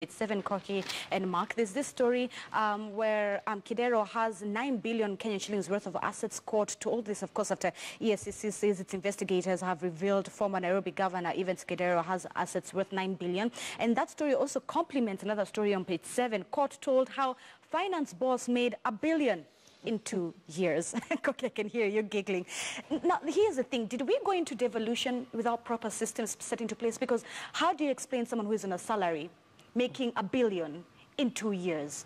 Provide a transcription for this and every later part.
It's 7 Koki and Mark. There's this story where Kidero has 9 billion Kenyan shillings worth of assets caught. To all this, of course, after ESCC says its investigators have revealed former Nairobi Governor Evans Kidero has assets worth 9 billion. And that story also complements another story on page 7. Court told how finance boss made $1 billion in 2 years. Koki, I can hear you giggling. Now, here's the thing. Did we go into devolution without proper systems set into place? Because how do you explain someone who is on a salary making $1 billion in 2 years?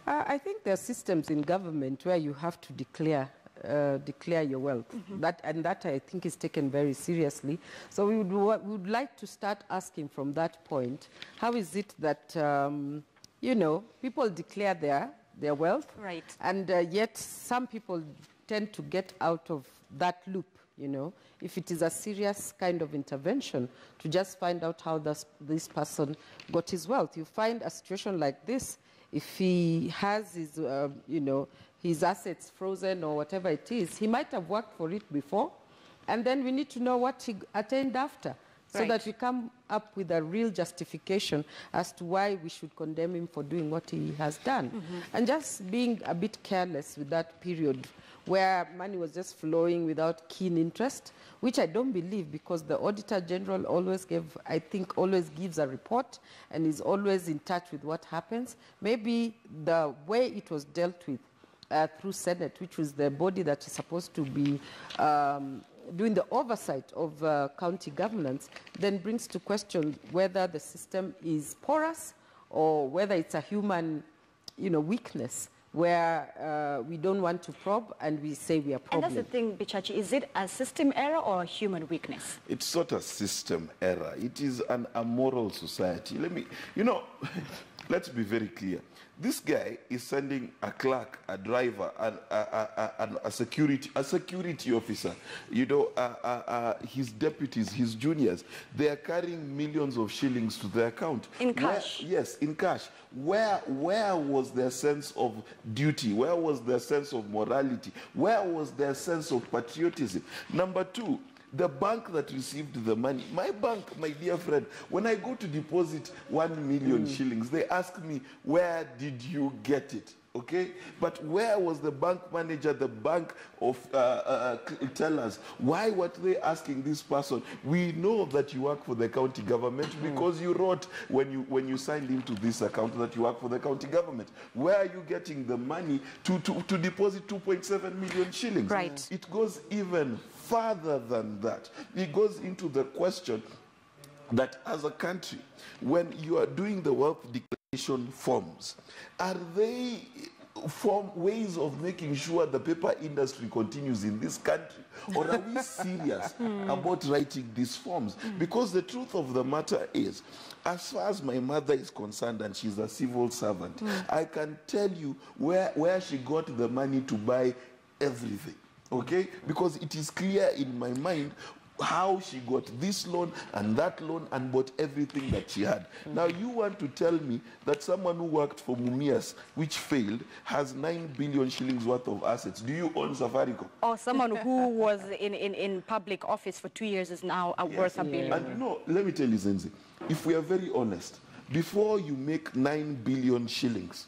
I think there are systems in government where you have to declare your wealth. That I think is taken very seriously. So we would like to start asking from that point, how is it that, people declare their wealth, right, and yet some people tend to get out of that loop, if it is a serious kind of intervention, to just find out how this person got his wealth. You find a situation like this, if he has his, his assets frozen or whatever it is, he might have worked for it before, and then we need to know what he attained after, so that we come up with a real justification as to why we should condemn him for doing what he has done. And just being a bit careless with that period where money was just flowing without keen interest, which I don't believe, because the Auditor General always gives a report and is always in touch with what happens. Maybe the way it was dealt with through Senate, which was the body that is supposed to be doing the oversight of county governance, then brings to question whether the system is porous or whether it's a human, weakness, where we don't want to probe and we say we are probing. And that's the thing, Bichachi, is it a system error or a human weakness? It's not a system error. It is an amoral society. Let's be very clear. This guy is sending a clerk, a driver, a security officer, his deputies, his juniors. They are carrying millions of shillings to their account. In cash? Yes, in cash. Where was their sense of duty? Where was their sense of morality? Where was their sense of patriotism? Number two, the bank that received the money, my bank, my dear friend, when I go to deposit 1 million shillings, they ask me, where did you get it? Okay? But where was the bank manager, the bank of tellers? Why were they asking this person? We know that you work for the county government because you wrote when you signed into this account that you work for the county government. Where are you getting the money to deposit 2.7 million shillings? Right. It goes even further than that. It goes into the question that as a country, when you are doing the wealth declaration forms, are they ways of making sure the paper industry continues in this country? Or are we serious about writing these forms? Because the truth of the matter is, as far as my mother is concerned, and she's a civil servant, I can tell you where she got the money to buy everything. Okay? Because it is clear in my mind how she got this loan and that loan and bought everything that she had. Now, you want to tell me that someone who worked for Mumias, which failed, has 9 billion shillings worth of assets. Do you own Safaricom? Or someone who was in public office for 2 years is now worth $1 billion. And let me tell you, Zenzi, if we are very honest, before you make 9 billion shillings,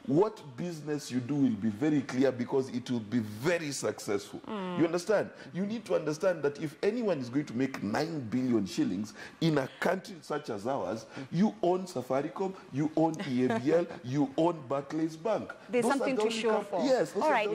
what business you do will be very clear, because it will be very successful. You understand? You need to understand that if anyone is going to make 9 billion shillings in a country such as ours, you own Safaricom, you own EABL, you own Barclays Bank. There's something to show for. Yes. All right.